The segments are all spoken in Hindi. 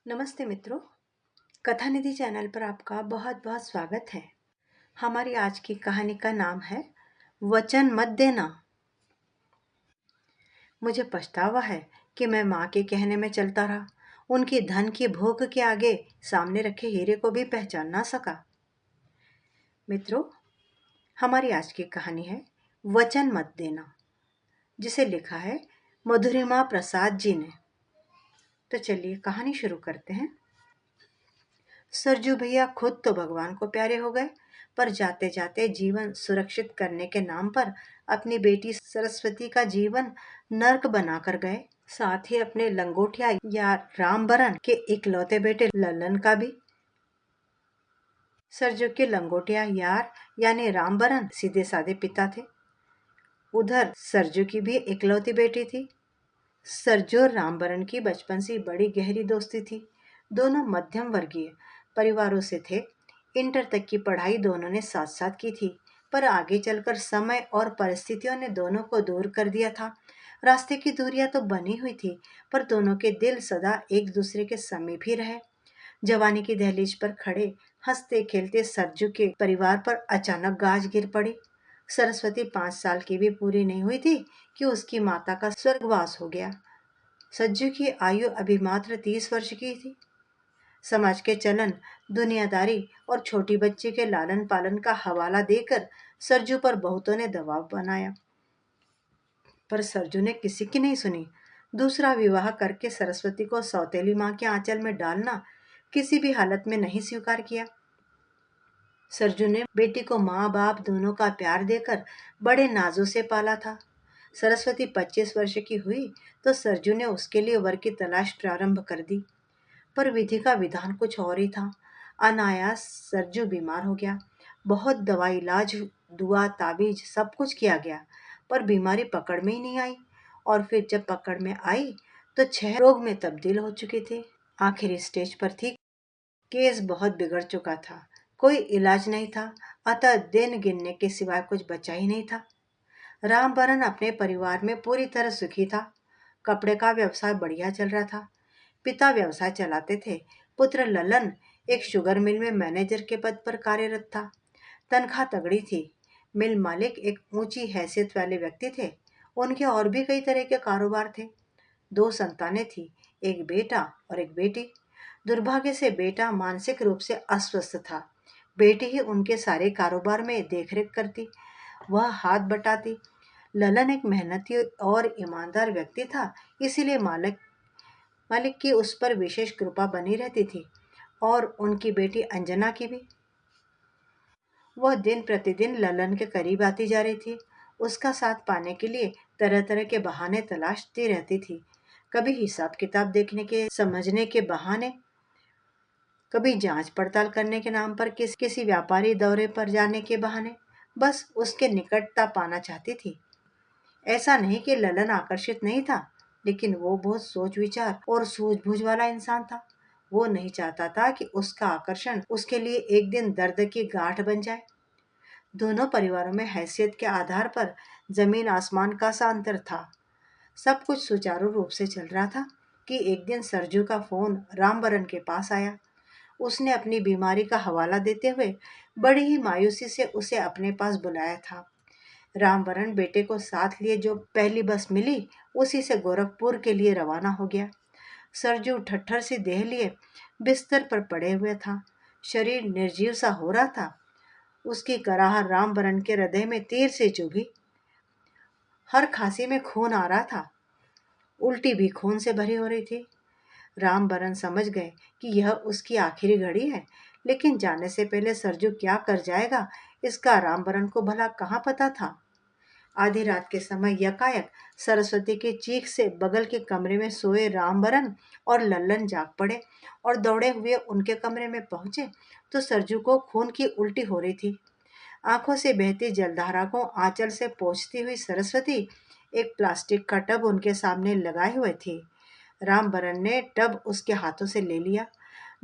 नमस्ते मित्रों। कथा निधि चैनल पर आपका बहुत बहुत स्वागत है। हमारी आज की कहानी का नाम है वचन मत देना। मुझे पछतावा है कि मैं माँ के कहने में चलता रहा, उनकी धन की भूख के आगे सामने रखे हीरे को भी पहचान ना सका। मित्रों, हमारी आज की कहानी है वचन मत देना, जिसे लिखा है मधुरिमा प्रसाद जी ने। तो चलिए कहानी शुरू करते हैं। सरजू भैया खुद तो भगवान को प्यारे हो गए, पर जाते जाते जीवन सुरक्षित करने के नाम पर अपनी बेटी सरस्वती का जीवन नर्क बनाकर गए। साथ ही अपने लंगोटिया या रामबरन के इकलौते बेटे ललन का भी। सरजू के लंगोटिया यार यानी रामबरन सीधे साधे पिता थे। उधर सरजू की भी इकलौती बेटी थी। सरजू और रामबरन की बचपन से बड़ी गहरी दोस्ती थी। दोनों मध्यम वर्गीय परिवारों से थे। इंटर तक की पढ़ाई दोनों ने साथ साथ की थी, पर आगे चलकर समय और परिस्थितियों ने दोनों को दूर कर दिया था। रास्ते की दूरियां तो बनी हुई थी, पर दोनों के दिल सदा एक दूसरे के समीप ही रहे। जवानी की दहलीज पर खड़े हंसते खेलते सरजू के परिवार पर अचानक गाज गिर पड़ी। सरस्वती 5 साल की भी पूरी नहीं हुई थी कि उसकी माता का स्वर्गवास हो गया। सज्जू की आयु अभी मात्र 30 वर्ष की थी। समाज के चलन, दुनियादारी और छोटी बच्ची के लालन पालन का हवाला देकर सरजू पर बहुतों ने दबाव बनाया, पर सरजू ने किसी की नहीं सुनी। दूसरा विवाह करके सरस्वती को सौतेली माँ के आंचल में डालना किसी भी हालत में नहीं स्वीकार किया। सरजू ने बेटी को माँ बाप दोनों का प्यार देकर बड़े नाजों से पाला था। सरस्वती 25 वर्ष की हुई तो सरजू ने उसके लिए वर की तलाश प्रारंभ कर दी, पर विधि का विधान कुछ और ही था। अनायास सरजू बीमार हो गया। बहुत दवा इलाज, दुआ ताबीज सब कुछ किया गया, पर बीमारी पकड़ में ही नहीं आई। और फिर जब पकड़ में आई तो 6 रोग में तब्दील हो चुकी थी। आखिरी स्टेज पर थी। केस बहुत बिगड़ चुका था। कोई इलाज नहीं था, अतः दिन गिनने के सिवाय कुछ बचा ही नहीं था। रामबरन अपने परिवार में पूरी तरह सुखी था। कपड़े का व्यवसाय बढ़िया चल रहा था। पिता व्यवसाय चलाते थे। पुत्र ललन एक शुगर मिल में मैनेजर के पद पर कार्यरत था। तनख्वाह तगड़ी थी। मिल मालिक एक ऊंची हैसियत वाले व्यक्ति थे। उनके और भी कई तरह के कारोबार थे। 2 संतानें थी, एक बेटा और एक बेटी। दुर्भाग्य से बेटा मानसिक रूप से अस्वस्थ था। बेटी ही उनके सारे कारोबार में देखरेख करती, वह हाथ बटाती। ललन एक मेहनती और ईमानदार व्यक्ति था, इसीलिए मालिक मालिक की उस पर विशेष कृपा बनी रहती थी, और उनकी बेटी अंजना की भी। वह दिन प्रतिदिन ललन के करीब आती जा रही थी। उसका साथ पाने के लिए तरह तरह के बहाने तलाशती रहती थी। कभी हिसाब किताब देखने के समझने के बहाने, कभी जांच पड़ताल करने के नाम पर किसी व्यापारी दौरे पर जाने के बहाने। बस उसके निकटता पाना चाहती थी। ऐसा नहीं कि ललन आकर्षित नहीं था, लेकिन वो बहुत सोच विचार और सूझबूझ वाला इंसान था। वो नहीं चाहता था कि उसका आकर्षण उसके लिए एक दिन दर्द की गांठ बन जाए। दोनों परिवारों में हैसियत के आधार पर जमीन आसमान का सा अंतर था। सब कुछ सुचारू रूप से चल रहा था कि एक दिन सरजू का फोन रामबरन के पास आया। उसने अपनी बीमारी का हवाला देते हुए बड़ी ही मायूसी से उसे अपने पास बुलाया था। रामबरन बेटे को साथ लिए जो पहली बस मिली, उसी से गोरखपुर के लिए रवाना हो गया। सरजू ठट्ठर सी देह लिए बिस्तर पर पड़े हुए था। शरीर निर्जीव सा हो रहा था। उसकी कराह रामबरन के हृदय में तीर से चुभी। हर खांसी में खून आ रहा था। उल्टी भी खून से भरी हो रही थी। रामबरन समझ गए कि यह उसकी आखिरी घड़ी है, लेकिन जाने से पहले सरजू क्या कर जाएगा, इसका रामबरन को भला कहाँ पता था। आधी रात के समय यकायक सरस्वती की चीख से बगल के कमरे में सोए रामबरन और लल्लन जाग पड़े और दौड़े हुए उनके कमरे में पहुंचे तो सरजू को खून की उल्टी हो रही थी। आंखों से बहती जलधारा को आंचल से पोंछती हुई सरस्वती एक प्लास्टिक का टब उनके सामने लगाए हुए थी। रामबरन ने टब उसके हाथों से ले लिया।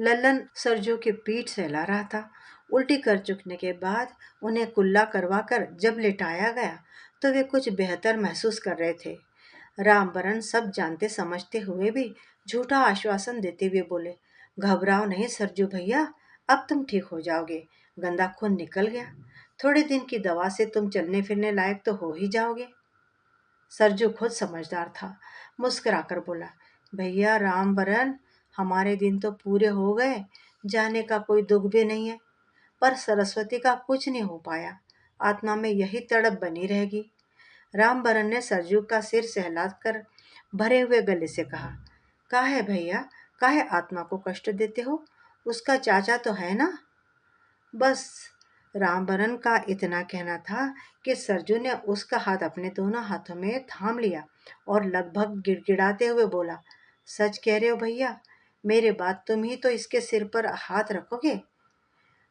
लल्लन सरजू की पीठ सहला रहा था। उल्टी कर चुकने के बाद उन्हें कुल्ला करवाकर जब लिटाया गया तो वे कुछ बेहतर महसूस कर रहे थे। रामबरन सब जानते समझते हुए भी झूठा आश्वासन देते हुए बोले, घबराओ नहीं सरजू भैया, अब तुम ठीक हो जाओगे। गंदा खून निकल गया, थोड़े दिन की दवा से तुम चलने फिरने लायक तो हो ही जाओगे। सरजू खुद समझदार था, मुस्कुराकर बोला, भैया रामबरन, हमारे दिन तो पूरे हो गए, जाने का कोई दुख भी नहीं है, पर सरस्वती का कुछ नहीं हो पाया, आत्मा में यही तड़प बनी रहेगी। रामबरन ने सरजू का सिर सहलाकर भरे हुए गले से कहा, काहे भैया, काहे आत्मा को कष्ट देते हो, उसका चाचा तो है ना। बस रामबरन का इतना कहना था कि सरजू ने उसका हाथ अपने दोनों हाथों में थाम लिया और लगभग गिड़गिड़ाते हुए बोला, सच कह रहे हो भैया, मेरे बाद तुम ही तो इसके सिर पर हाथ रखोगे।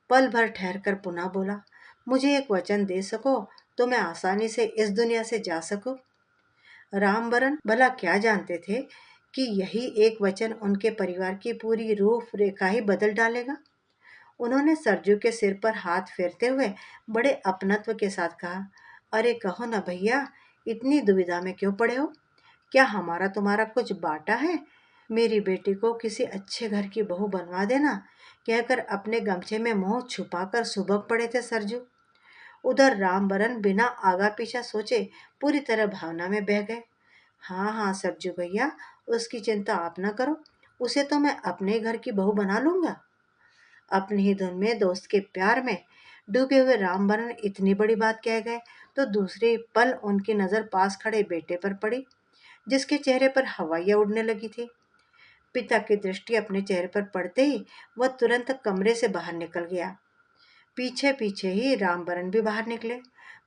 पल भर ठहर कर पुनः बोला, मुझे एक वचन दे सको तो मैं आसानी से इस दुनिया से जा सकूं। रामबरन भला क्या जानते थे कि यही एक वचन उनके परिवार की पूरी रूपरेखा ही बदल डालेगा। उन्होंने सरजू के सिर पर हाथ फेरते हुए बड़े अपनत्व के साथ कहा, अरे कहो ना भैया, इतनी दुविधा में क्यों पड़े हो, क्या हमारा तुम्हारा कुछ बाटा है। मेरी बेटी को किसी अच्छे घर की बहू बनवा देना, कहकर अपने गमछे में मुंह छुपाकर सुबक पड़े थे सरजू। उधर रामबरन बिना आगा पीछा सोचे पूरी तरह भावना में बह गए। हाँ हाँ सरजू भैया, उसकी चिंता आप न करो, उसे तो मैं अपने घर की बहू बना लूंगा। अपनी ही धुन में दोस्त के प्यार में डूबे हुए रामबरन इतनी बड़ी बात कह गए तो दूसरे पल उनकी नजर पास खड़े बेटे पर पड़ी, जिसके चेहरे पर हवाइयां उड़ने लगी थी। पिता की दृष्टि अपने चेहरे पर पड़ते ही वह तुरंत कमरे से बाहर निकल गया। पीछे पीछे ही रामबरन भी बाहर निकले,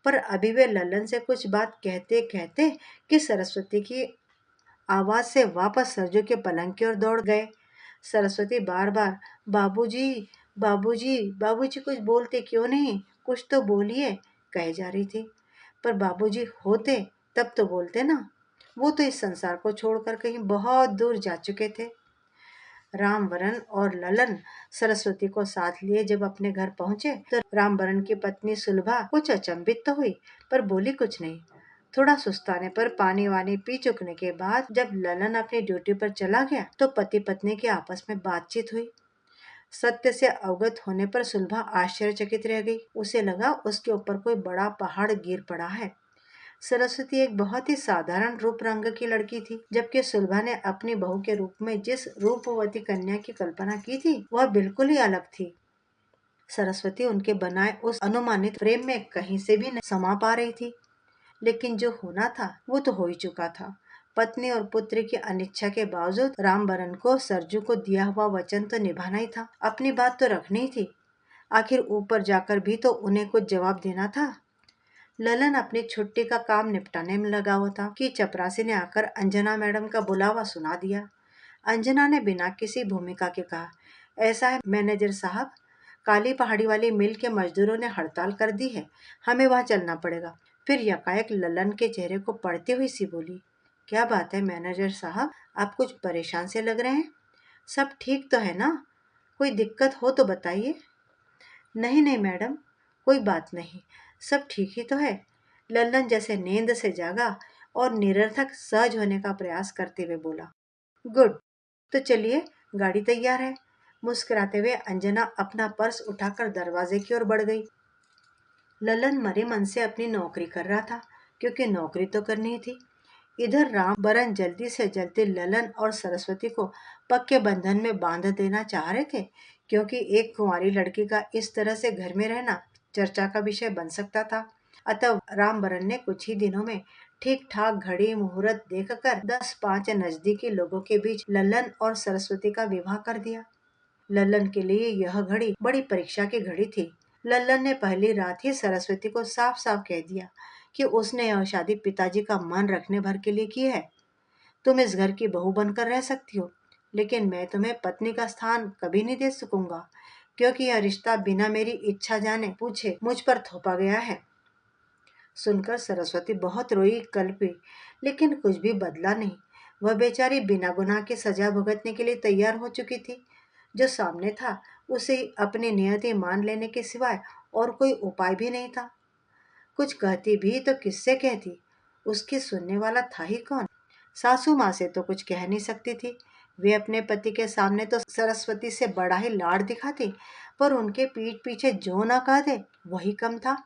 पर अभी वे ललन से कुछ बात कहते कहते कि सरस्वती की आवाज से वापस सरजू के पलंग की ओर दौड़ गए। सरस्वती बार बार, बाबूजी, बाबूजी, बाबूजी कुछ बोलते क्यों नहीं, कुछ तो बोलिए, कहे जा रही थी। पर बाबूजी होते तब तो बोलते ना, वो तो इस संसार को छोड़कर कहीं बहुत दूर जा चुके थे। रामवरण और ललन सरस्वती को साथ लिए जब अपने घर पहुंचे तो रामवरण की पत्नी सुलभा कुछ अचंभित तो हुई, पर बोली कुछ नहीं। थोड़ा सुस्ताने पर पानी वानी पी चुकने के बाद जब ललन अपनी ड्यूटी पर चला गया तो पति पत्नी के आपस में बातचीत हुई। सत्य से अवगत होने पर सुलभा आश्चर्यचकित रह गई, उसे लगा उसके ऊपर कोई बड़ा पहाड़ गिर पड़ा है। सरस्वती एक बहुत ही साधारण रूप रंग की लड़की थी, जबकि सुलभा ने अपनी बहू के रूप में जिस रूपवती कन्या की कल्पना की थी वह बिल्कुल ही अलग थी। सरस्वती उनके बनाए उस अनुमानित फ्रेम में कहीं से भी नहीं समा पा रही थी, लेकिन जो होना था वो तो हो ही चुका था। पत्नी और पुत्र की अनिच्छा के बावजूद रामबरन को सरजू को दिया हुआ वचन तो निभाना ही था, अपनी बात तो रखनी ही थी। आखिर ऊपर जाकर भी तो उन्हें कुछ जवाब देना था। ललन अपनी छुट्टी का काम निपटाने में लगा हुआ था कि चपरासी ने आकर अंजना मैडम का बुलावा सुना दिया। अंजना ने बिना किसी भूमिका के कहा, ऐसा है मैनेजर साहब, काली पहाड़ी वाली मिल के मजदूरों ने हड़ताल कर दी है, हमें वहां चलना पड़ेगा। फिर यकायक ललन के चेहरे को पड़ती हुई सी बोली, क्या बात है मैनेजर साहब, आप कुछ परेशान से लग रहे हैं, सब ठीक तो है ना, कोई दिक्कत हो तो बताइए। नहीं नहीं मैडम, कोई बात नहीं, सब ठीक ही तो है। लल्लन जैसे नींद से जागा और निरर्थक सहज होने का प्रयास करते हुए बोला, गुड, तो चलिए, गाड़ी तैयार है। मुस्कुराते हुए अंजना अपना पर्स उठाकर दरवाजे की ओर बढ़ गई। ललन मरे मन से अपनी नौकरी कर रहा था, क्योंकि नौकरी तो करनी ही थी। इधर राम बरन जल्दी से जल्दी ललन और सरस्वती को पक्के बंधन में बांध देना चाह रहे थे, क्योंकि एक कुंवारी लड़की का इस तरह से घर में रहना चर्चा का विषय बन सकता था। अतः राम बरन ने कुछ ही दिनों में ठीक ठाक घड़ी मुहूर्त देखकर 10-5 नजदीकी लोगों के बीच ललन और सरस्वती का विवाह कर दिया। लल्लन के लिए यह घड़ी बड़ी परीक्षा की घड़ी थी। लल्लन ने पहली रात ही सरस्वती को साफ साफ कह दिया कि उसने यह शादी पिताजी का मन रखने भर के लिए की है। तुम इस घर की बहू बनकर रह सकती हो, लेकिन मैं तुम्हें पत्नी का स्थान कभी नहीं दे सकूंगा, क्योंकि यह रिश्ता बिना मेरी इच्छा जाने पूछे मुझ पर थोपा गया है। सुनकर सरस्वती बहुत रोई कल्पी, लेकिन कुछ भी बदला नहीं। वह बेचारी बिना गुनाह की सजा भुगतने के लिए तैयार हो चुकी थी। जो सामने था उसे अपनी नियति मान लेने के सिवाय और कोई उपाय भी नहीं था। कुछ कहती भी तो किससे कहती, उसकी सुनने वाला था ही कौन। सासू माँ से तो कुछ कह नहीं सकती थी, वे अपने पति के सामने तो सरस्वती से बड़ा ही लाड़ दिखाती, पर उनके पीठ पीछे जो ना कह दे वही कम था।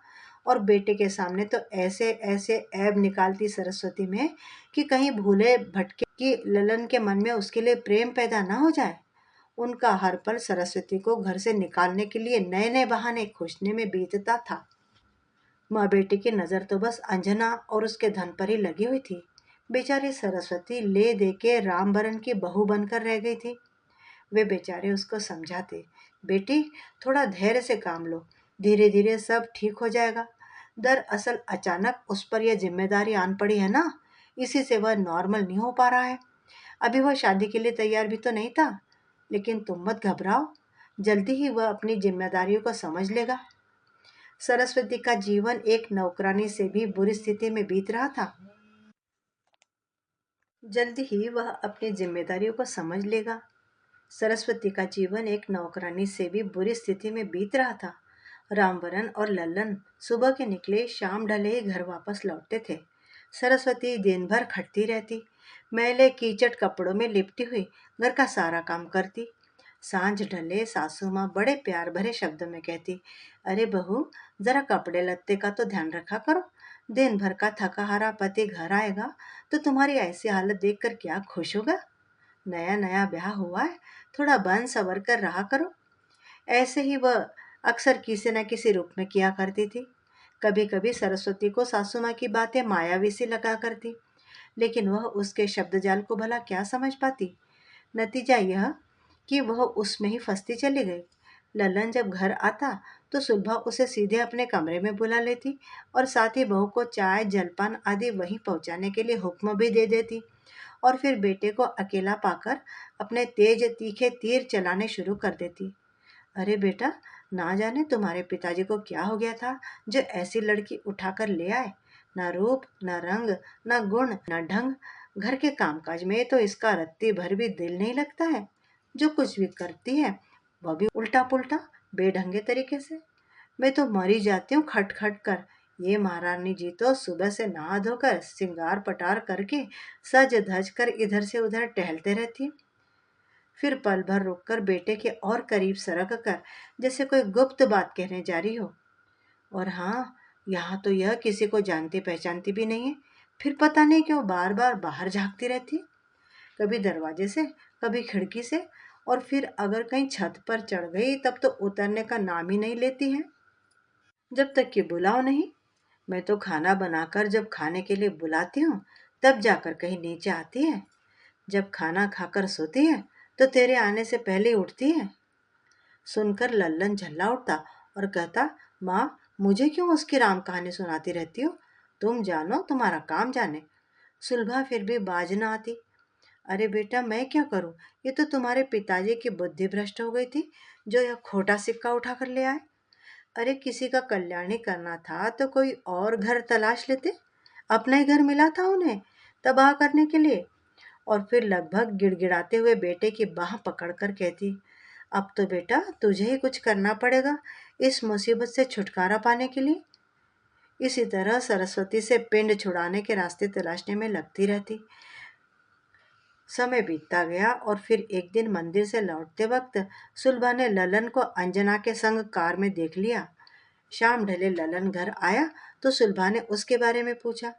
और बेटे के सामने तो ऐसे ऐसे ऐब निकालती सरस्वती में कि कहीं भूले भटके कि ललन के मन में उसके लिए प्रेम पैदा ना हो जाए। उनका हर पल सरस्वती को घर से निकालने के लिए नए नए बहाने खोजने में बीतता था। माँ बेटी की नजर तो बस अंजना और उसके धन पर ही लगी हुई थी। बेचारी सरस्वती ले दे के रामबरन की बहू बनकर रह गई थी। वे बेचारे उसको समझाते, बेटी थोड़ा धैर्य से काम लो, धीरे धीरे सब ठीक हो जाएगा। दरअसल अचानक उस पर यह जिम्मेदारी आन पड़ी है ना, इसी से वह नॉर्मल नहीं हो पा रहा है। अभी वह शादी के लिए तैयार भी तो नहीं था। लेकिन तुम मत घबराओ, जल्दी ही वह अपनी जिम्मेदारियों को समझ लेगा। सरस्वती का जीवन एक नौकरानी से भी बुरी स्थिति में बीत रहा था। जल्दी ही वह अपनी जिम्मेदारियों को समझ लेगा। सरस्वती का जीवन एक नौकरानी से भी बुरी स्थिति में बीत रहा था। रामवरण और लल्लन सुबह के निकले, शाम ढले ही घर वापस लौटते थे। सरस्वती दिन भर खटती रहती, मैले कीचट कपड़ों में लिपटी हुई घर का सारा काम करती। सांझ ढले सासू माँ बड़े प्यार भरे शब्दों में कहती, अरे बहू, जरा कपड़े लत्ते का तो ध्यान रखा करो। दिन भर का थका हारा पति घर आएगा तो तुम्हारी ऐसी हालत देखकर क्या खुश होगा। नया नया ब्याह हुआ है, थोड़ा बन सवर कर रहा करो। ऐसे ही वह अक्सर किसी न किसी रूप में किया करती थी। कभी कभी सरस्वती को सासू माँ की बातें मायावी सी लगा करती, लेकिन वह उसके शब्द जाल को भला क्या समझ पाती। नतीजा यह कि वह उसमें ही फंसती चली गई। ललन जब घर आता तो सुलभा उसे सीधे अपने कमरे में बुला लेती और साथ ही बहू को चाय जलपान आदि वहीं पहुंचाने के लिए हुक्म भी दे देती। और फिर बेटे को अकेला पाकर अपने तेज तीखे तीर चलाने शुरू कर देती। अरे बेटा, ना जाने तुम्हारे पिताजी को क्या हो गया था जो ऐसी लड़की उठाकर ले आए। ना रूप, ना रंग, ना गुण, ना ढंग। घर के कामकाज में तो इसका रत्ती भर भी दिल नहीं लगता है। जो कुछ भी करती है वह भी उल्टा पुल्टा, बेढंगे तरीके से। मैं तो मरी जाती हूँ खट खट कर। ये महारानी जी तो सुबह से नहा धोकर सिंगार पटार करके सज धज कर इधर से उधर टहलते रहती, फिर पल भर रुककर बेटे के और करीब सरक कर जैसे कोई गुप्त बात कहने जा रही हो। और हाँ, यहाँ तो यह किसी को जानती पहचानती भी नहीं है, फिर पता नहीं क्यों बार बार बाहर झांकती रहती है, कभी दरवाजे से, कभी खिड़की से, और फिर अगर कहीं छत पर चढ़ गई तब तो उतरने का नाम ही नहीं लेती है जब तक कि बुलाओ नहीं। मैं तो खाना बनाकर जब खाने के लिए बुलाती हूँ तब जाकर कहीं नीचे आती है। जब खाना खाकर सोती है तो तेरे आने से पहले उठती है। सुनकर लल्लन झल्ला उठता और कहता, माँ, मुझे क्यों उसकी राम कहानी सुनाती रहती हो? तुम जानो, तुम्हारा काम जाने। सुलभा फिर भी बाज न आती। अरे बेटा, मैं क्या करूं? ये तो तुम्हारे पिताजी की बुद्धि भ्रष्ट हो गई थी जो यह खोटा सिक्का उठा कर ले आए। अरे किसी का कल्याण ही करना था तो कोई और घर तलाश लेते, अपना ही घर मिला था उन्हें तबाह करने के लिए। और फिर लगभग गिड़गिड़ाते हुए बेटे की बाह पकड़कर कहती, अब तो बेटा तुझे ही कुछ करना पड़ेगा इस मुसीबत से छुटकारा पाने के लिए। इसी तरह सरस्वती से पिंड छुड़ाने के रास्ते तलाशने में लगती रहती। समय बीतता गया और फिर एक दिन मंदिर से लौटते वक्त सुलभा ने ललन को अंजना के संग कार में देख लिया। शाम ढले ललन घर आया तो सुलभा ने उसके बारे में पूछा।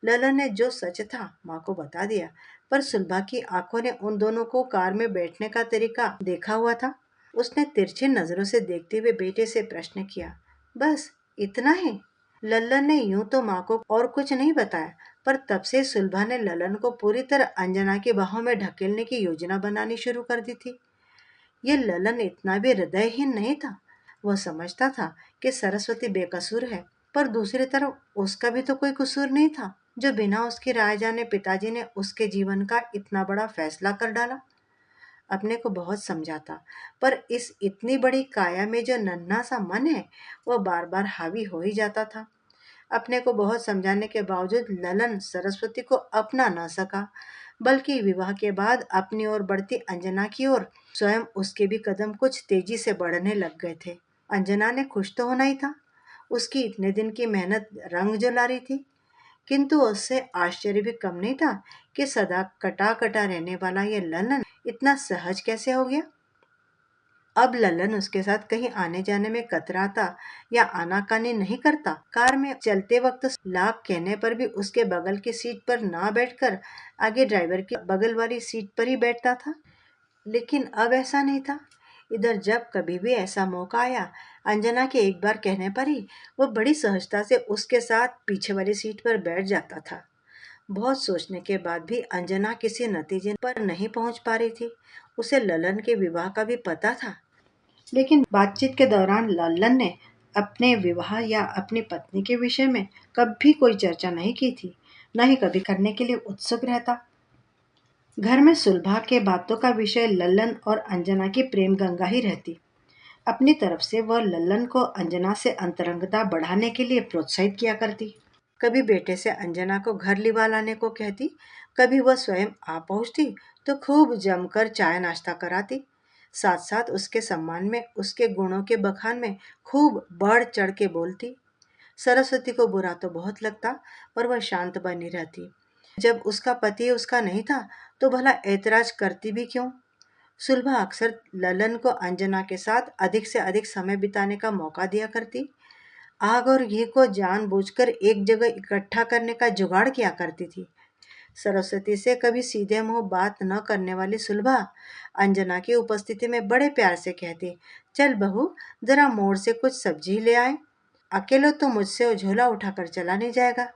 ललन ने जो सच था माँ को बता दिया, पर सुलभा की आंखों ने उन दोनों को कार में बैठने का तरीका देखा हुआ था। उसने तिरछी नजरों से देखते हुए बेटे से प्रश्न किया, बस इतना ही? लल्लन ने यूं तो माँ को और कुछ नहीं बताया, पर तब से सुलभा ने ललन को पूरी तरह अंजना की बाहों में ढकेलने की योजना बनानी शुरू कर दी थी। ये ललन इतना भी हृदयहीन नहीं था। वह समझता था कि सरस्वती बेकसूर है, पर दूसरी तरफ उसका भी तो कोई कसूर नहीं था जो बिना उसकी राय जाने पिताजी ने उसके जीवन का इतना बड़ा फैसला कर डाला। अपने को बहुत समझाता, पर इस इतनी बड़ी काया में जो नन्हा सा मन है वह बार बार हावी हो ही जाता था। अपने को बहुत समझाने के बावजूद ललन सरस्वती को अपना न सका, बल्कि विवाह के बाद अपनी ओर बढ़ती अंजना की ओर स्वयं उसके भी कदम कुछ तेजी से बढ़ने लग गए थे। अंजना ने खुश तो होना ही था, उसकी इतने दिन की मेहनत रंग जो ला रही थी, किंतु उससे आश्चर्य भी कम नहीं था कि सदा कटा कटा रहने वाला ये ललन इतना सहज कैसे हो गया? अब ललन उसके साथ कहीं आने जाने में कतराता या आनाकानी नहीं करता। कार में चलते वक्त लाख कहने पर भी उसके बगल की सीट पर ना बैठकर आगे ड्राइवर की बगल वाली सीट पर ही बैठता था। लेकिन अब ऐसा नहीं था। इधर जब कभी भी ऐसा मौका आया, अंजना के एक बार कहने पर ही वो बड़ी सहजता से उसके साथ पीछे वाली सीट पर बैठ जाता था। बहुत सोचने के बाद भी अंजना किसी नतीजे पर नहीं पहुंच पा रही थी। उसे ललन के विवाह का भी पता था, लेकिन बातचीत के दौरान लल्लन ने अपने विवाह या अपनी पत्नी के विषय में कभी कोई चर्चा नहीं की थी, न ही कभी करने के लिए उत्सुक रहता। घर में सुलभा के बातों का विषय लल्लन और अंजना की प्रेम गंगा ही रहती। अपनी तरफ से वह लल्लन को अंजना से अंतरंगता बढ़ाने के लिए प्रोत्साहित किया करती। कभी बेटे से अंजना को घर लिवा लाने को कहती, कभी वह स्वयं आ पहुंचती तो खूब जमकर चाय नाश्ता कराती। साथ साथ उसके सम्मान में, उसके गुणों के बखान में खूब बढ़ चढ़ के बोलती। सरस्वती को बुरा तो बहुत लगता, पर वह शांत बनी रहती। जब उसका पति उसका नहीं था तो भला ऐतराज करती भी क्यों? सुलभा अक्सर ललन को अंजना के साथ अधिक से अधिक समय बिताने का मौका दिया करती। आग और घी को जानबूझकर एक जगह इकट्ठा करने का जुगाड़ किया करती थी। सरस्वती से कभी सीधे मुंह बात न करने वाली सुलभा अंजना की उपस्थिति में बड़े प्यार से कहती, चल बहू, जरा मोड़ से कुछ सब्जी ले आए। अकेले तो मुझसे वो झोला उठाकर चला नहीं जाएगा।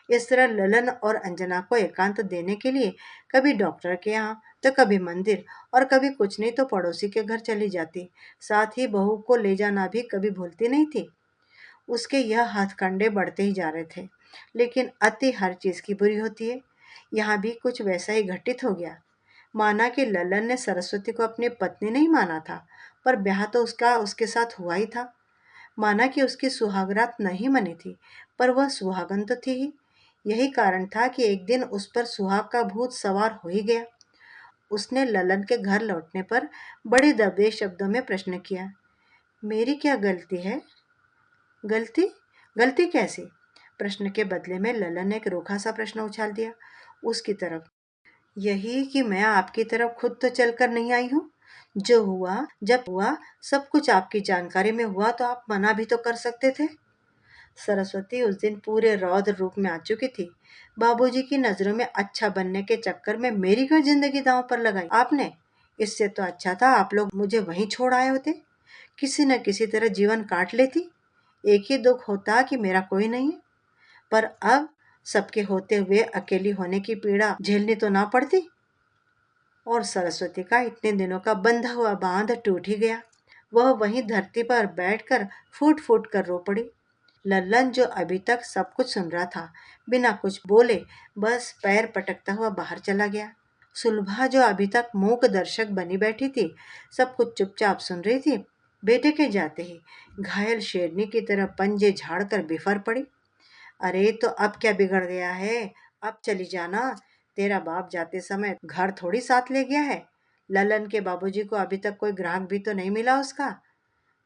इस तरह ललन और अंजना को एकांत देने के लिए कभी डॉक्टर के यहाँ तो कभी मंदिर और कभी कुछ नहीं तो पड़ोसी के घर चली जाती। साथ ही बहू को ले जाना भी कभी भूलती नहीं थी। उसके यह हथकंडे बढ़ते ही जा रहे थे, लेकिन अति हर चीज की बुरी होती है। यहाँ भी कुछ वैसा ही घटित हो गया। माना कि ललन ने सरस्वती को अपनी पत्नी नहीं माना था, पर ब्याह तो उसका उसके साथ हुआ ही था। माना कि उसकी सुहागरात नहीं मनी थी, पर वह सुहागन तो थी ही। यही कारण था कि एक दिन उस पर सुहाग का भूत सवार हो ही गया। उसने ललन के घर लौटने पर बड़े दबे शब्दों में प्रश्न किया, मेरी क्या गलती है? गलती? गलती कैसी? प्रश्न के बदले में ललन ने एक रूखा सा प्रश्न उछाल दिया उसकी तरफ। यही कि मैं आपकी तरफ खुद तो चलकर नहीं आई हूँ। जो हुआ जब हुआ सब कुछ आपकी जानकारी में हुआ तो आप मना भी तो कर सकते थे। सरस्वती उस दिन पूरे रौद्र रूप में आ चुकी थी। बाबूजी की नजरों में अच्छा बनने के चक्कर में मेरी क्यों जिंदगी दांव पर लगाई आपने? इससे तो अच्छा था आप लोग मुझे वहीं छोड़ आए होते। किसी न किसी तरह जीवन काट लेती। एक ही दुख होता कि मेरा कोई नहीं है, पर अब सबके होते हुए अकेली होने की पीड़ा झेलनी तो ना पड़ती। और सरस्वती का इतने दिनों का बंधा हुआ बांध टूट ही गया। वह वहीं धरती पर बैठकर फूट फूट कर रो पड़ी। लल्लन जो अभी तक सब कुछ सुन रहा था, बिना कुछ बोले बस पैर पटकता हुआ बाहर चला गया। सुलभा जो अभी तक मूक दर्शक बनी बैठी थी, सब कुछ चुपचाप सुन रही थी। बेटे के जाते ही घायल शेरनी की तरह पंजे झाड़कर बिफर पड़ी। अरे तो अब क्या बिगड़ गया है? अब चली जाना। तेरा बाप जाते समय घर थोड़ी साथ ले गया है। ललन के बाबूजी को अभी तक कोई ग्राहक भी तो नहीं मिला उसका।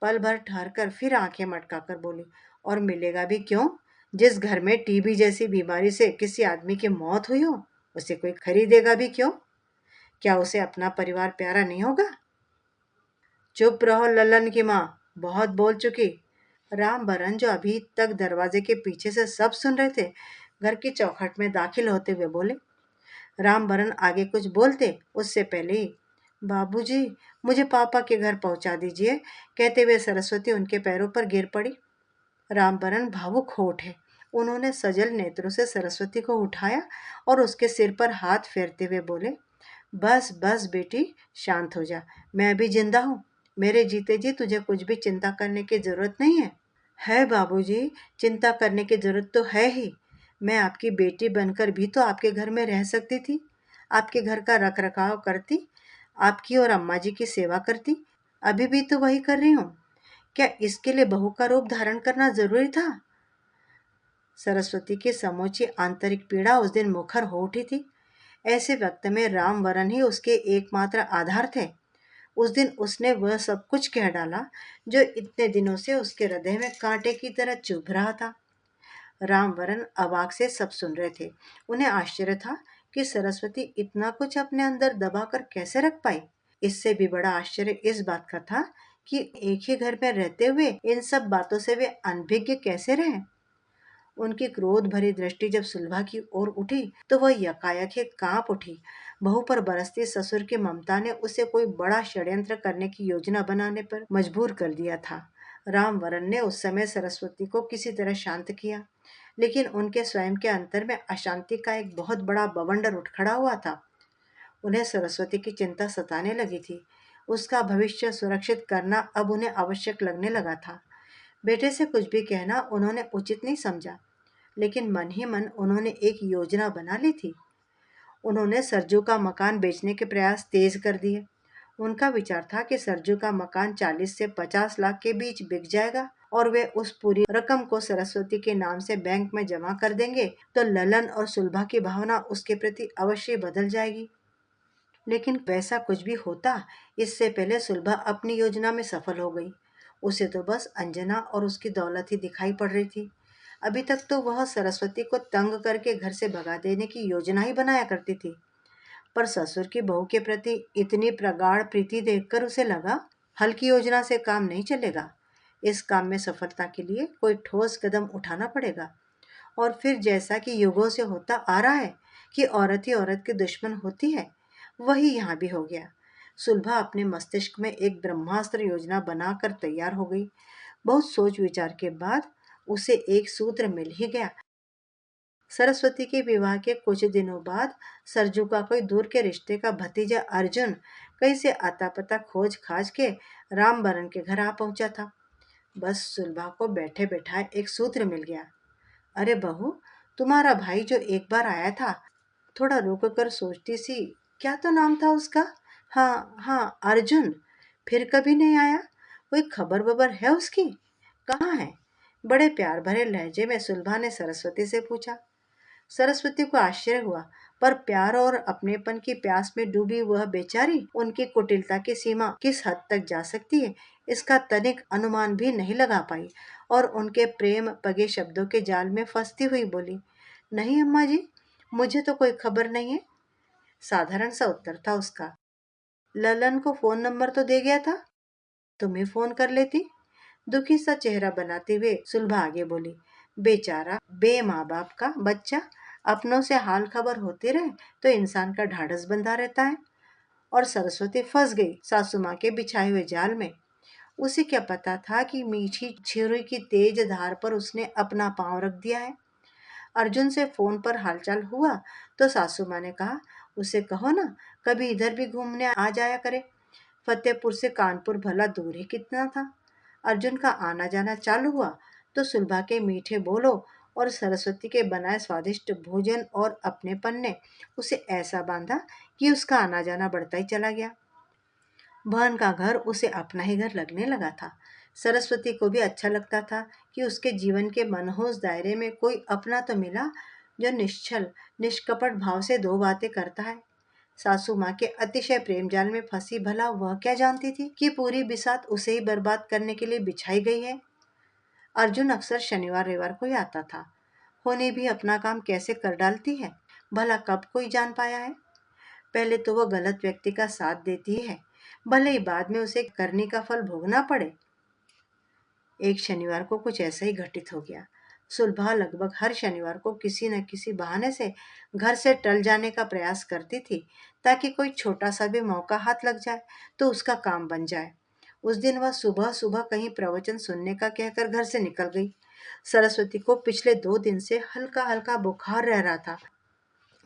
पल भर ठहर कर फिर आंखें मटकाकर बोली, और मिलेगा भी क्यों? जिस घर में टीबी जैसी बीमारी से किसी आदमी की मौत हुई हो, उसे कोई खरीदेगा भी क्यों? क्या उसे अपना परिवार प्यारा नहीं होगा? चुप रहो ललन की माँ, बहुत बोल चुकी। राम बरन जो अभी तक दरवाजे के पीछे से सब सुन रहे थे, घर की चौखट में दाखिल होते हुए बोले। राम बरन आगे कुछ बोलते उससे पहले ही, बाबूजी, मुझे पापा के घर पहुंचा दीजिए, कहते हुए सरस्वती उनके पैरों पर गिर पड़ी। रामबरन भावुक हो उठे। उन्होंने सजल नेत्रों से सरस्वती को उठाया और उसके सिर पर हाथ फेरते हुए बोले, बस बस बेटी, शांत हो जा। मैं भी जिंदा हूँ। मेरे जीते जी तुझे कुछ भी चिंता करने की जरूरत नहीं है। है बाबूजी, चिंता करने की जरूरत तो है ही। मैं आपकी बेटी बनकर भी तो आपके घर में रह सकती थी। आपके घर का रख रखाव करती, आपकी और अम्मा जी की सेवा करती। अभी भी तो वही कर रही हूँ। क्या इसके लिए बहू का रूप धारण करना जरूरी था? सरस्वती की समूची आंतरिक पीड़ा उस दिन मुखर हो उठी थी। ऐसे वक्त में रामवरण ही उसके एकमात्र आधार थे। उस दिन उसने वह सब कुछ कह डाला जो इतने दिनों से उसके हृदय में कांटे की तरह चुभ रहा था। रामवरण अवाक से सब सुन रहे थे। उन्हें आश्चर्य था कि सरस्वती इतना कुछ अपने अंदर दबाकर कैसे रख पाई। इससे भी बड़ा आश्चर्य इस बात का था कि एक ही घर में रहते हुए इन सब बातों से वे अनभिज्ञ कैसे रहे। उनकी क्रोध भरी दृष्टि जब सुलभा की ओर उठी तो वह यकायक ही कांप उठी। बहू पर बरसती ससुर की ममता ने उसे कोई बड़ा षड्यंत्र करने की योजना बनाने पर मजबूर कर दिया था। रामवरण ने उस समय सरस्वती को किसी तरह शांत किया, लेकिन उनके स्वयं के अंतर में अशांति का एक बहुत बड़ा बवंडर उठ खड़ा हुआ था। उन्हें सरस्वती की चिंता सताने लगी थी। उसका भविष्य सुरक्षित करना अब उन्हें आवश्यक लगने लगा था। बेटे से कुछ भी कहना उन्होंने उचित नहीं समझा, लेकिन मन ही मन उन्होंने एक योजना बना ली थी। उन्होंने सरजू का मकान बेचने के प्रयास तेज कर दिए। उनका विचार था कि सरजू का मकान 40 से 50 लाख के बीच बिक जाएगा और वे उस पूरी रकम को सरस्वती के नाम से बैंक में जमा कर देंगे तो ललन और सुलभा की भावना उसके प्रति अवश्य बदल जाएगी। लेकिन वैसा कुछ भी होता, इससे पहले सुलभा अपनी योजना में सफल हो गई। उसे तो बस अंजना और उसकी दौलत ही दिखाई पड़ रही थी। अभी तक तो वह सरस्वती को तंग करके घर से भगा देने की योजना ही बनाया करती थी, पर ससुर की बहू के प्रति इतनी प्रगाढ़ प्रीति देखकर उसे लगा हल्की योजना से काम नहीं चलेगा। इस काम में सफलता के लिए कोई ठोस कदम उठाना पड़ेगा। और फिर जैसा कि युगों से होता आ रहा है कि औरत ही औरत की दुश्मन होती है, वही यहाँ भी हो गया। सुलभा अपने मस्तिष्क में एक ब्रह्मास्त्र योजना बनाकर तैयार हो गई। बहुत सोच विचार के बाद उसे एक सूत्र मिल ही गया। सरस्वती के विवाह के कुछ दिनों बाद सरजू का कोई दूर के रिश्ते का भतीजा अर्जुन कहीं से आता पता खोज खाज के रामबरन के घर आ पहुंचा था। बस सुलभा को बैठे बैठाए एक सूत्र मिल गया। अरे बहू, तुम्हारा भाई जो एक बार आया था, थोड़ा रुक कर सोचती सी, क्या तो नाम था उसका? हाँ हाँ, अर्जुन। फिर कभी नहीं आया? कोई खबर वबर है उसकी? कहाँ है? बड़े प्यार भरे लहजे में सुलभा ने सरस्वती से पूछा। सरस्वती को आश्चर्य हुआ, पर प्यार और अपनेपन की प्यास में डूबी वह बेचारी उनकी कुटिलता की सीमा किस हद तक जा सकती है, इसका तनिक अनुमान भी नहीं लगा पाई और उनके प्रेम पगे शब्दों के जाल में फंसती हुई बोली, नहीं अम्मा जी, मुझे तो कोई खबर नहीं है। साधारण सा उत्तर था उसका। ललन को फोन नंबर तो दे गया था, तुम्हें फोन कर लेती। दुखी सा चेहरा बनाते हुए सुलभा आगे बोली, बेचारा बे माँ बाप का बच्चा, अपनों से हाल खबर होती रहे तो इंसान का ढाढ़स बंधा रहता है। और सरस्वती फंस गई सासू माँ के बिछाए हुए जाल में। उसे क्या पता था कि मीठी छुरी की तेज धार पर उसने अपना पांव रख दिया है। अर्जुन से फोन पर हालचाल हुआ तो सासू माँ ने कहा, उसे कहो ना कभी इधर भी घूमने आ जाया करे। फतेहपुर से कानपुर भला दूर ही कितना था। अर्जुन का आना जाना चालू हुआ तो सुलभा के मीठे बोलों और सरस्वती के बनाए स्वादिष्ट भोजन और अपनेपन ने उसे ऐसा बांधा कि उसका आना जाना बढ़ता ही चला गया। बहन का घर उसे अपना ही घर लगने लगा था। सरस्वती को भी अच्छा लगता था कि उसके जीवन के मनहूस दायरे में कोई अपना तो मिला जो निश्चल निष्कपट भाव से दो बातें करता है। सासू माँ के अतिशय प्रेम जाल में फंसी भला वह क्या जानती थी कि पूरी बिसात उसे ही बर्बाद करने के लिए बिछाई गई है। अर्जुन अक्सर शनिवार रविवार को ही आता था। होने भी अपना काम कैसे कर डालती है, भला कब कोई जान पाया है। पहले तो वह गलत व्यक्ति का साथ देती है, भले ही बाद में उसे करने का फल भोगना पड़े। एक शनिवार को कुछ ऐसा ही घटित हो गया। सुलभा लगभग हर शनिवार को किसी न किसी बहाने से घर से टल जाने का प्रयास करती थी, ताकि कोई छोटा सा भी मौका हाथ लग जाए तो उसका काम बन जाए। उस दिन वह सुबह सुबह कहीं प्रवचन सुनने का कहकर घर से निकल गई। सरस्वती को पिछले 2 दिन से हल्का हल्का बुखार रह रहा था।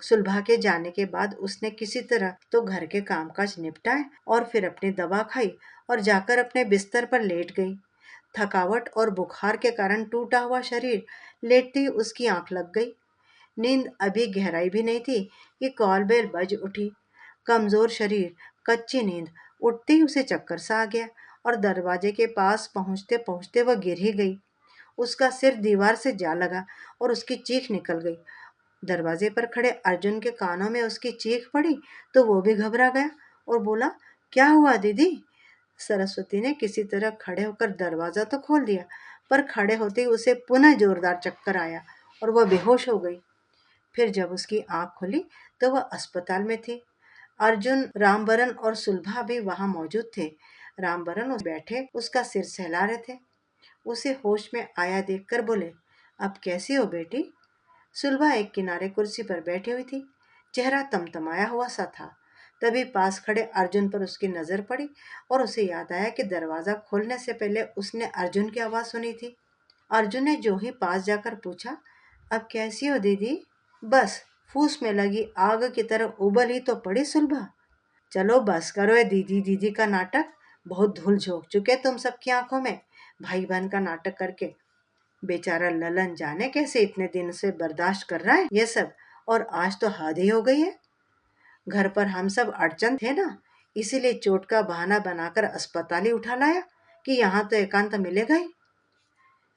सुलभा के जाने के बाद उसने किसी तरह तो घर के कामकाज निपटाए और फिर अपनी दवा खाई और जाकर अपने बिस्तर पर लेट गई। थकावट और बुखार के कारण टूटा हुआ शरीर लेटते ही उसकी आंख लग गई। नींद अभी गहराई भी नहीं थी कि कॉल बेल बज उठी। कमजोर शरीर, कच्ची नींद, उठते ही उसे चक्कर सा आ गया और दरवाजे के पास पहुंचते पहुंचते वह गिर ही गई। उसका सिर दीवार से जा लगा और उसकी चीख निकल गई। दरवाजे पर खड़े अर्जुन के कानों में उसकी चीख पड़ी तो वो भी घबरा गया और बोला, क्या हुआ दीदी? सरस्वती ने किसी तरह खड़े होकर दरवाजा तो खोल दिया, पर खड़े होते ही उसे पुनः जोरदार चक्कर आया और वह बेहोश हो गई। फिर जब उसकी आंख खुली तो वह अस्पताल में थी। अर्जुन, रामबरन और सुलभा भी वहां मौजूद थे। रामबरन उस बैठे उसका सिर सहला रहे थे। उसे होश में आया देखकर बोले, अब कैसी हो बेटी? सुलभा एक किनारे कुर्सी पर बैठी हुई थी। चेहरा तमतमाया हुआ सा था। तभी पास खड़े अर्जुन पर उसकी नजर पड़ी और उसे याद आया कि दरवाजा खोलने से पहले उसने अर्जुन की आवाज सुनी थी। अर्जुन ने जो ही पास जाकर पूछा, अब कैसी हो दीदी? बस फूस में लगी आग की तरह उबल ही तो पड़ी सुलभा। चलो बस करो ये दीदी दीदी का नाटक। बहुत धूल झोंक चुके तुम सबकी आंखों में, भाई बहन का नाटक करके। बेचारा ललन जाने कैसे इतने दिन से बर्दाश्त कर रहा है ये सब, और आज तो हद ही हो गई है। घर पर हम सब अड़चन थे ना, इसीलिए चोट का बहाना बनाकर अस्पताल ही उठा लाया कि यहाँ तो एकांत मिलेगा ही।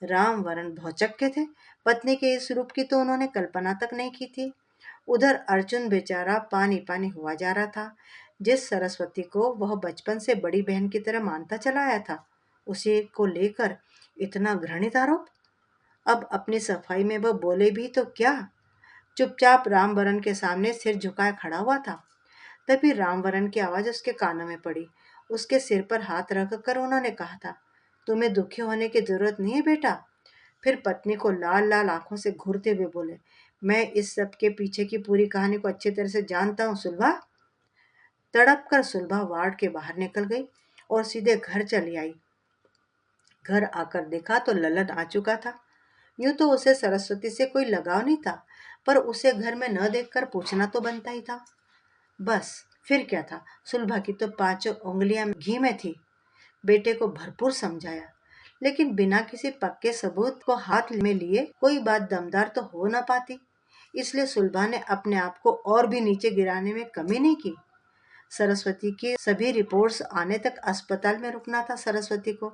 राम वरण भौचक्के थे। पत्नी के इस रूप की तो उन्होंने कल्पना तक नहीं की थी। उधर अर्जुन बेचारा पानी पानी हुआ जा रहा था। जिस सरस्वती को वह बचपन से बड़ी बहन की तरह मानता चला आया था, उसी को लेकर इतना घृणित आरोप। अब अपनी सफाई में वह बोले भी तो क्या। चुपचाप रामवरण के सामने सिर झुकाए खड़ा हुआ था। तभी रामवरण की आवाज उसके कानों में पड़ी। उसके सिर पर हाथ रखकर उन्होंने कहा था, तुम्हें दुखी होने की जरूरत नहीं है बेटा। फिर पत्नी को लाल लाल आंखों से घूरते हुए बोले, मैं इस सब के पीछे की पूरी कहानी को अच्छी तरह से जानता हूँ सुलभा। तड़प कर सुलभा वार्ड के बाहर निकल गई और सीधे घर चली आई। घर आकर देखा तो ललन आ चुका था। यूं तो उसे सरस्वती से कोई लगाव नहीं था, पर उसे घर में न देखकर पूछना तो बनता ही था। बस फिर क्या था, सुलभा की तो पांचों उंगलियां घी में थी। बेटे को भरपूर समझाया, लेकिन बिना किसी पक्के सबूत को हाथ में लिए कोई बात दमदार तो हो न पाती। इसलिए सुलभा ने अपने आप को और भी नीचे गिराने में कमी नहीं की। सरस्वती की सभी रिपोर्ट्स आने तक अस्पताल में रुकना था सरस्वती को।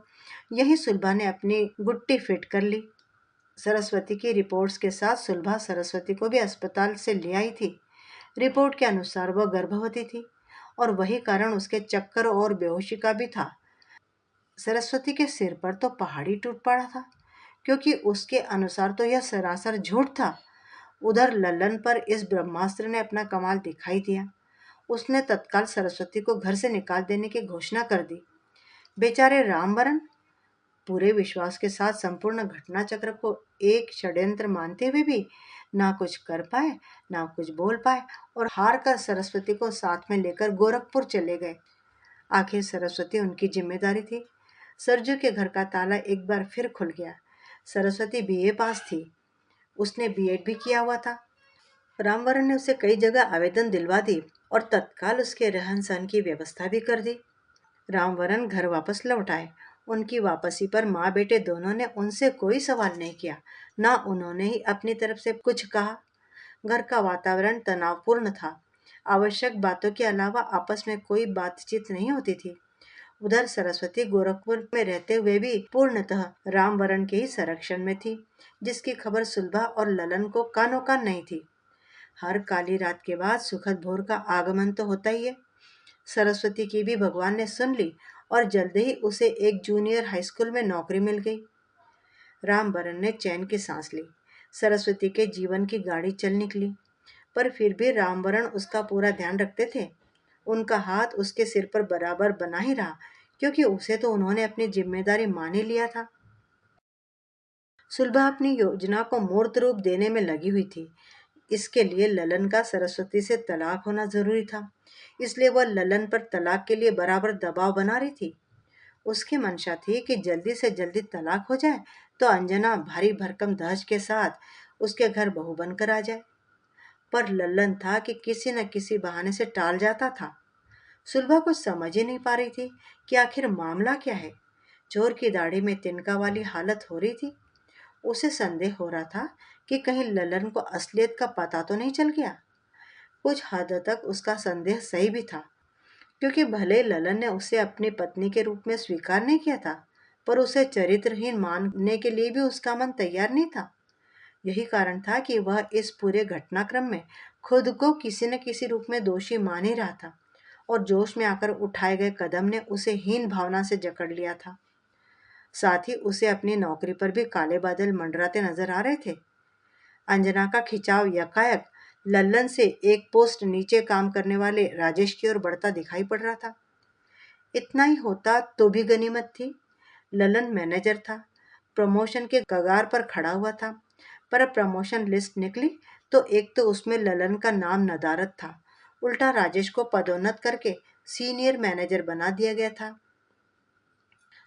यही सुलभा ने अपनी गुट्टी फिट कर ली। सरस्वती की रिपोर्ट्स के साथ सुलभा सरस्वती को भी अस्पताल से ले आई थी। रिपोर्ट के अनुसार वह गर्भवती थी और वही कारण उसके चक्कर और बेहोशी का भी था। सरस्वती के सिर पर तो पहाड़ी टूट पड़ा था, क्योंकि उसके अनुसार तो यह सरासर झूठ था। उधर लल्लन पर इस ब्रह्मास्त्र ने अपना कमाल दिखाई दिया। उसने तत्काल सरस्वती को घर से निकाल देने की घोषणा कर दी। बेचारे रामवरण पूरे विश्वास के साथ संपूर्ण घटना चक्र को एक षड्यंत्र मानते हुए भी ना कुछ कर पाए, ना कुछ बोल पाए, और हार कर सरस्वती को साथ में लेकर गोरखपुर चले गए। आखिर सरस्वती उनकी जिम्मेदारी थी। सरजू के घर का ताला एक बार फिर खुल गया। सरस्वती बीए पास थी। उसने बीएड भी किया हुआ था। रामवरण ने उसे कई जगह आवेदन दिलवा दी और तत्काल उसके रहन सहन की व्यवस्था भी कर दी। रामवरण घर वापस लौट आए। उनकी वापसी पर माँ बेटे दोनों ने उनसे कोई सवाल नहीं किया, ना उन्होंने ही अपनी तरफ से कुछ कहा। घर का वातावरण तनावपूर्ण था। आवश्यक बातों के अलावा आपस में कोई बातचीत नहीं होती थी। उधर सरस्वती गोरखपुर में रहते हुए भी पूर्णतः रामवरण के ही संरक्षण में थी, जिसकी खबर सुलभा और ललन को कानो कान नहीं थी। हर काली रात के बाद सुखद भोर का आगमन तो होता ही है। सरस्वती की भी भगवान ने सुन ली और जल्द ही उसे एक जूनियर हाई स्कूल में नौकरी मिल गई। रामवरण ने चैन की सांस ली। सरस्वती के जीवन की गाड़ी चल निकली, पर फिर भी रामवरण उसका पूरा ध्यान रखते थे। उनका हाथ उसके सिर पर बराबर बना ही रहा, क्योंकि उसे तो उन्होंने अपनी जिम्मेदारी मान ही लिया था। सुलभा अपनी योजना को मूर्त रूप देने में लगी हुई थी। इसके लिए ललन का सरस्वती से तलाक होना जरूरी था। इसलिए वह ललन पर तलाक के लिए बराबर दबाव बना रही थी। उसकी मंशा थी कि जल्दी से जल्दी तलाक हो जाए तो अंजना भारी भरकम दहेज के साथ उसके घर बहू बनकर आ जाए। पर लल्लन था कि किसी न किसी बहाने से टाल जाता था। सुलभा कुछ समझ ही नहीं पा रही थी कि आखिर मामला क्या है। चोर की दाढ़ी में तिनका वाली हालत हो रही थी। उसे संदेह हो रहा था कि कहीं ललन को असलियत का पता तो नहीं चल गया। कुछ हद तक उसका संदेह सही भी था, क्योंकि भले ललन ने उसे अपनी पत्नी के रूप में स्वीकार नहीं किया था, पर उसे चरित्रहीन मानने के लिए भी उसका मन तैयार नहीं था। यही कारण था कि वह इस पूरे घटनाक्रम में खुद को किसी न किसी रूप में दोषी मान ही रहा था, और जोश में आकर उठाए गए कदम ने उसे हीन भावना से जकड़ लिया था। साथ ही उसे अपनी नौकरी पर भी काले बादल मंडराते नजर आ रहे थे। अंजना का खिंचाव यकायक लल्लन से एक पोस्ट नीचे काम करने वाले राजेश की ओर बढ़ता दिखाई पड़ रहा था। इतना ही होता तो भी गनीमत थी। ललन मैनेजर था, प्रमोशन के कगार पर खड़ा हुआ था। पर अब प्रमोशन लिस्ट निकली तो एक तो उसमें ललन का नाम नदारद था, उल्टा राजेश को पदोन्नत करके सीनियर मैनेजर बना दिया गया था।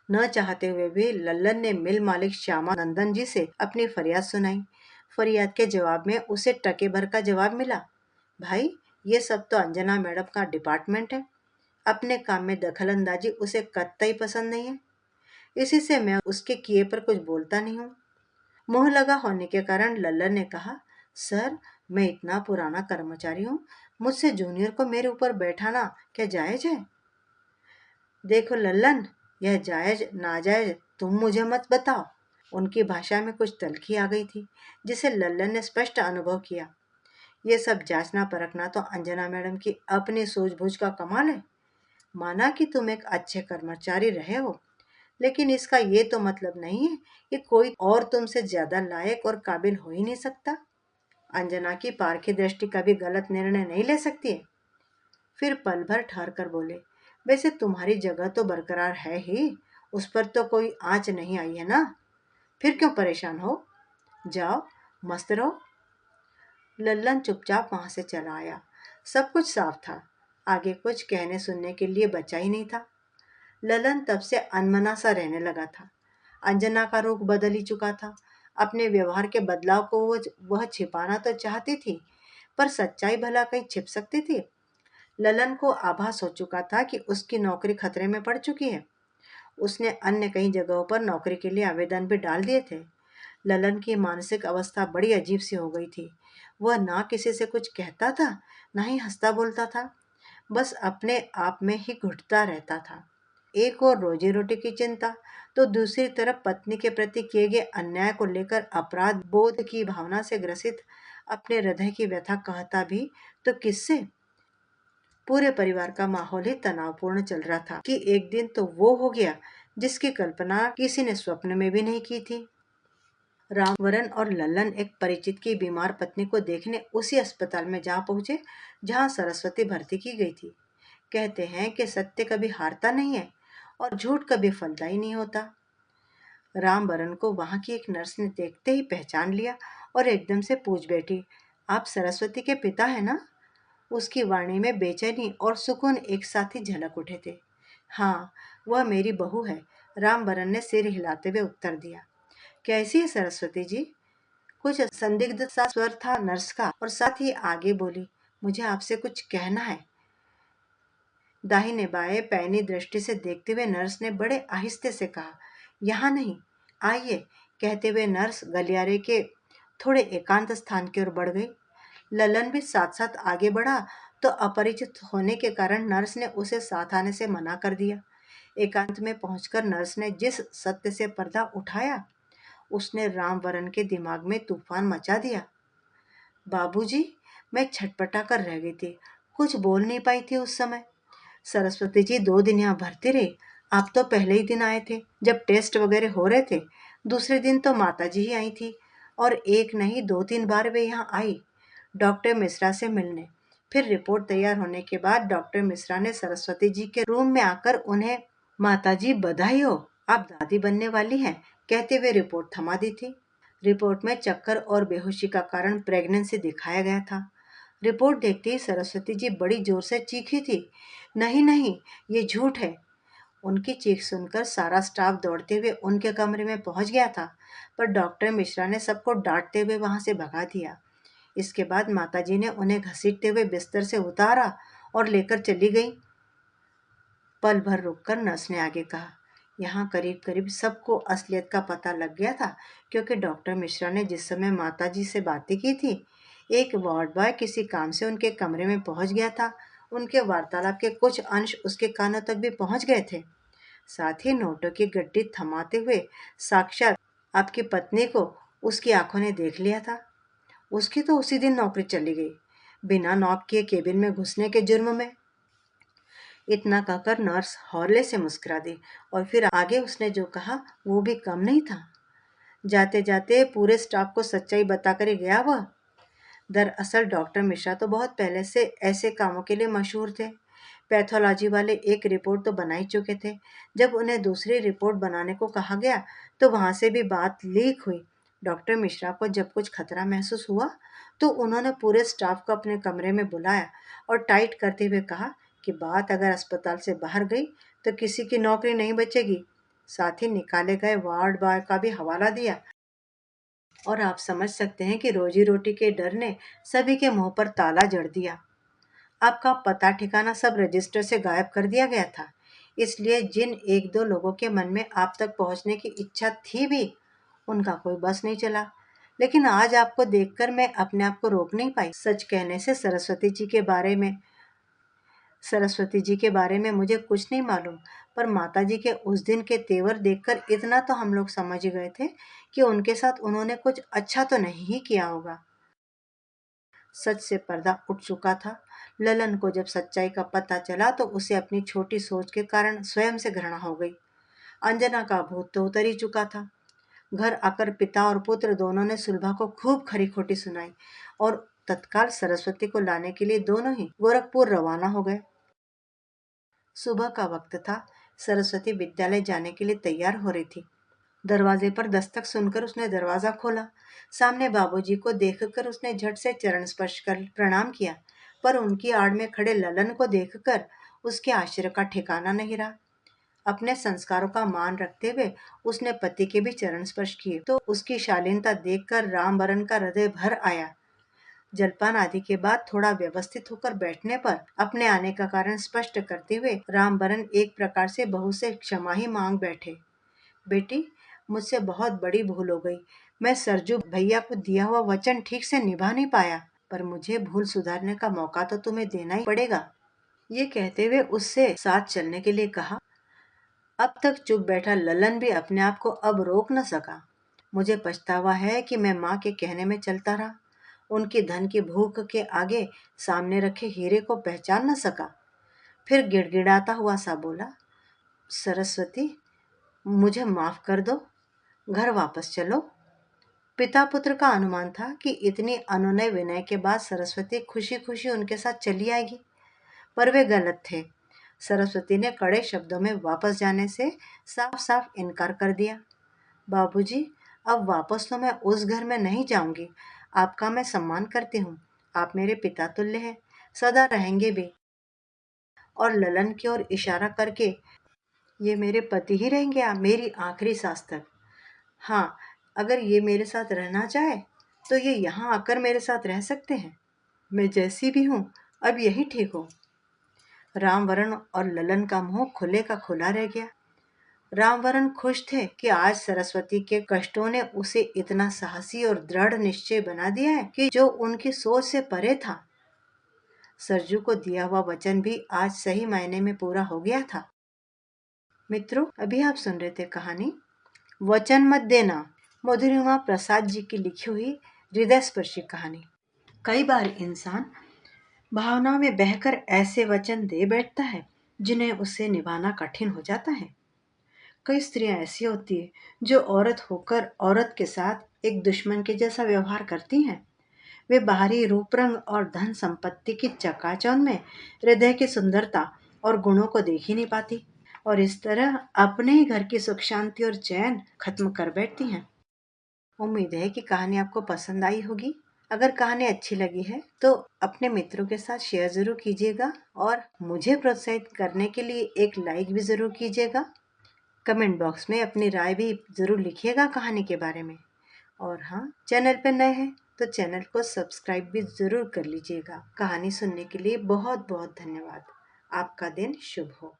न चाहते हुए भी लल्लन ने मिल मालिक श्यामा नंदन जी से अपनी फरियाद सुनाई। फरियाद के जवाब में उसे टके भर का जवाब मिला, भाई ये सब तो अंजना मैडम का डिपार्टमेंट है, अपने काम में दखल अंदाजी उसे कतई पसंद नहीं है, इसी से मैं उसके किए पर कुछ बोलता नहीं हूँ। मुंह लगा होने के कारण लल्लन ने कहा, सर मैं इतना पुराना कर्मचारी हूँ, मुझसे जूनियर को मेरे ऊपर बैठाना क्या जायज है? देखो लल्लन, यह जायज नाजायज तुम मुझे मत बताओ। उनकी भाषा में कुछ तल्खी आ गई थी, जिसे लल्लन ने स्पष्ट अनुभव किया। ये सब जांचना परखना तो अंजना मैडम की अपनी सूझबूझ का कमाल है। माना कि तुम एक अच्छे कर्मचारी रहे हो, लेकिन इसका ये तो मतलब नहीं है कि कोई और तुमसे ज्यादा लायक और काबिल हो ही नहीं सकता। अंजना की पारखी दृष्टि कभी गलत निर्णय नहीं ले सकती है। फिर पल भर ठहर कर बोले, वैसे तुम्हारी जगह तो बरकरार है ही, उस पर तो कोई आंच नहीं आई है ना, फिर क्यों परेशान हो? जाओ मस्त रहो। लल्लन चुपचाप वहां से चला आया। सब कुछ साफ था, आगे कुछ कहने सुनने के लिए बचा ही नहीं था। ललन तब से अनमना सा रहने लगा था। अंजना का रुख बदल ही चुका था। अपने व्यवहार के बदलाव को वह छिपाना तो चाहती थी, पर सच्चाई भला कहीं छिप सकती थी? ललन को आभास हो चुका था कि उसकी नौकरी खतरे में पड़ चुकी है। उसने अन्य कई जगहों पर नौकरी के लिए आवेदन भी डाल दिए थे। ललन की मानसिक अवस्था बड़ी अजीब सी हो गई थी। वह ना किसी से कुछ कहता था, ना ही हंसता बोलता था, बस अपने आप में ही घुटता रहता था। एक और रोजी रोटी की चिंता, तो दूसरी तरफ पत्नी के प्रति किए गए अन्याय को लेकर अपराध बोध की भावना से ग्रसित अपने हृदय की व्यथा कहता भी तो किससे? पूरे परिवार का माहौल ही तनावपूर्ण चल रहा था कि एक दिन तो वो हो गया जिसकी कल्पना किसी ने स्वप्न में भी नहीं की थी। रामवरण और लल्लन एक परिचित की बीमार पत्नी को देखने उसी अस्पताल में जा पहुंचे जहां सरस्वती भर्ती की गई थी। कहते हैं कि सत्य कभी हारता नहीं है और झूठ कभी फलता ही नहीं होता। रामवरण को वहां की एक नर्स ने देखते ही पहचान लिया और एकदम से पूछ बैठी, आप सरस्वती के पिता हैं ना? उसकी वाणी में बेचैनी और सुकून एक साथ ही झलक उठे थे। हाँ, वह मेरी बहू है, रामवरण ने सिर हिलाते हुए उत्तर दिया। कैसी है सरस्वती जी? कुछ संदिग्ध सा स्वर था नर्स का और साथ ही आगे बोली, मुझे आपसे कुछ कहना है। दाहिने बाएं पैनी दृष्टि से देखते हुए नर्स ने बड़े आहिस्ते से कहा, यहाँ नहीं, आइए। कहते हुए नर्स गलियारे के थोड़े एकांत स्थान की ओर बढ़ गई। ललन भी साथ साथ आगे बढ़ा तो अपरिचित होने के कारण नर्स ने उसे साथ आने से मना कर दिया। एकांत में पहुंचकर नर्स ने जिस सत्य से पर्दा उठाया, उसने रामवरण के दिमाग में तूफान मचा दिया। बाबूजी, मैं छटपटा कर रह गई थी, कुछ बोल नहीं पाई थी उस समय। सरस्वती जी 2 दिन यहाँ भर्ती रही। आप तो पहले ही दिन आए थे जब टेस्ट वगैरह हो रहे थे। दूसरे दिन तो माता जी ही आई थी और एक नहीं 2-3 बार वे यहाँ आई डॉक्टर मिश्रा से मिलने। फिर रिपोर्ट तैयार होने के बाद डॉक्टर मिश्रा ने सरस्वती जी के रूम में आकर उन्हें माता जी बधाई हो, आप दादी बनने वाली हैं कहते हुए रिपोर्ट थमा दी थी। रिपोर्ट में चक्कर और बेहोशी का कारण प्रेगनेंसी दिखाया गया था। रिपोर्ट देखते ही सरस्वती जी बड़ी जोर से चीखी थी, नहीं नहीं, ये झूठ है। उनकी चीख सुनकर सारा स्टाफ दौड़ते हुए उनके कमरे में पहुंच गया था, पर डॉक्टर मिश्रा ने सबको डांटते हुए वहां से भगा दिया। इसके बाद माताजी ने उन्हें घसीटते हुए बिस्तर से उतारा और लेकर चली गई। पल भर रुककर नर्स ने आगे कहा, यहाँ करीब करीब सबको असलियत का पता लग गया था, क्योंकि डॉक्टर मिश्रा ने जिस समय माताजी से बातें की थी, एक वार्ड बॉय किसी काम से उनके कमरे में पहुंच गया था। उनके वार्तालाप के कुछ अंश उसके कानों तक भी पहुंच गए थे। साथ ही नोटों की गड्डी थमाते हुए साक्षात आपकी पत्नी को उसकी आंखों ने देख लिया था। उसकी तो उसी दिन नौकरी चली गई, बिना नॉक किए केबिन में घुसने के जुर्म में। इतना कहकर नर्स हौले से मुस्कुरा दी और फिर आगे उसने जो कहा वो भी कम नहीं था। जाते जाते पूरे स्टाफ को सच्चाई बताकर ही गया वह। दरअसल डॉक्टर मिश्रा तो बहुत पहले से ऐसे कामों के लिए मशहूर थे। पैथोलॉजी वाले एक रिपोर्ट तो बना ही चुके थे। जब उन्हें दूसरी रिपोर्ट बनाने को कहा गया तो वहां से भी बात लीक हुई। डॉक्टर मिश्रा को जब कुछ खतरा महसूस हुआ तो उन्होंने पूरे स्टाफ को अपने कमरे में बुलाया और टाइट करते हुए कहा कि बात अगर अस्पताल से बाहर गई तो किसी की नौकरी नहीं बचेगी। साथ ही निकाले गए वार्ड बॉय का भी हवाला दिया। और आप समझ सकते हैं कि रोजी रोटी के डर ने सभी के मुंह पर ताला जड़ दिया। आपका पता ठिकाना सब रजिस्टर से गायब कर दिया गया था। इसलिए जिन एक दो लोगों के मन में आप तक पहुंचने की इच्छा थी भी, उनका कोई बस नहीं चला। लेकिन आज आपको देखकर मैं अपने आप को रोक नहीं पाई। सच कहने से सरस्वती जी के बारे में मुझे कुछ नहीं मालूम, पर माता जी के उस दिन के तेवर देखकर इतना तो हम लोग समझ ही गए थे कि उनके साथ उन्होंने कुछ अच्छा तो नहीं ही किया होगा। सच से पर्दा उठ चुका था। ललन को जब सच्चाई का पता चला तो उसे अपनी छोटी सोच के कारण स्वयं से घृणा हो गई। अंजना का भूत तो उतर ही चुका था। घर आकर पिता और पुत्र दोनों ने सुलभा को खूब खरी खोटी सुनाई और तत्काल सरस्वती को लाने के लिए दोनों ही गोरखपुर रवाना हो गए। सुबह का वक्त था। सरस्वती विद्यालय जाने के लिए तैयार हो रही थी। दरवाजे पर दस्तक सुनकर उसने दरवाजा खोला। सामने बाबूजी को देखकर उसने झट से चरण स्पर्श कर प्रणाम किया, पर उनकी आड़ में खड़े ललन को देखकर उसके आश्चर्य का ठिकाना नहीं रहा। अपने संस्कारों का मान रखते हुए उसने पति के भी चरण स्पर्श किए तो उसकी शालीनता देखकर रामबरन का हृदय भर आया। जलपान आदि के बाद थोड़ा व्यवस्थित होकर बैठने पर अपने आने का कारण स्पष्ट करते हुए रामबरन एक प्रकार से बहू से क्षमा ही मांग बैठे। बेटी, मुझसे बहुत बड़ी भूल हो गई। मैं सरजू भैया को दिया हुआ वचन ठीक से निभा नहीं पाया, पर मुझे भूल सुधारने का मौका तो तुम्हें देना ही पड़ेगा। ये कहते हुए उससे साथ चलने के लिए कहा। अब तक चुप बैठा ललन भी अपने आप को अब रोक न सका। मुझे पछतावा है कि मैं माँ के कहने में चलता रहा। उनकी धन की भूख के आगे सामने रखे हीरे को पहचान न सका। फिर गिड़गिड़ाता हुआ सा बोला, सरस्वती, मुझे माफ कर दो। घर वापस चलो। पिता पुत्र का अनुमान था कि इतनी अनुनय विनय के बाद सरस्वती खुशी खुशी उनके साथ चली आएगी, पर वे गलत थे। सरस्वती ने कड़े शब्दों में वापस जाने से साफ साफ इनकार कर दिया। बाबूजी, अब वापस तो मैं उस घर में नहीं जाऊंगी। आपका मैं सम्मान करती हूँ। आप मेरे पिता तुल्य हैं, सदा रहेंगे भी। और ललन की ओर इशारा करके, ये मेरे पति ही रहेंगे मेरी आखिरी सांस तक। हाँ, अगर ये मेरे साथ रहना चाहे तो ये यहाँ आकर मेरे साथ रह सकते हैं। मैं जैसी भी हूँ अब यही ठीक हूँ। रामवरण और ललन का मुंह खुले का खुला रह गया। रामवरण खुश थे कि आज सरस्वती के कष्टों ने उसे इतना साहसी और दृढ़ निश्चय बना दिया है कि जो उनकी सोच से परे था। सरजू को दिया हुआ वचन भी आज सही मायने में पूरा हो गया था। मित्रों, अभी आप सुन रहे थे कहानी वचन मत देना, मधुरिमा प्रसाद जी की लिखी हुई हृदय स्पर्शी कहानी। कई बार इंसान भावनाओं में बहकर ऐसे वचन दे बैठता है जिन्हें उसे निभाना कठिन हो जाता है। कई स्त्रियां ऐसी होती है जो औरत होकर औरत के साथ एक दुश्मन के जैसा व्यवहार करती हैं। वे बाहरी रूप रंग और धन संपत्ति की चकाचौंध में हृदय की सुंदरता और गुणों को देख ही नहीं पाती और इस तरह अपने ही घर की सुख शांति और चैन खत्म कर बैठती हैं। उम्मीद है कि कहानी आपको पसंद आई होगी। अगर कहानी अच्छी लगी है तो अपने मित्रों के साथ शेयर जरूर कीजिएगा और मुझे प्रोत्साहित करने के लिए एक लाइक भी जरूर कीजिएगा। कमेंट बॉक्स में अपनी राय भी जरूर लिखिएगा कहानी के बारे में। और हाँ, चैनल पर नए हैं तो चैनल को सब्सक्राइब भी जरूर कर लीजिएगा। कहानी सुनने के लिए बहुत बहुत धन्यवाद। आपका दिन शुभ हो।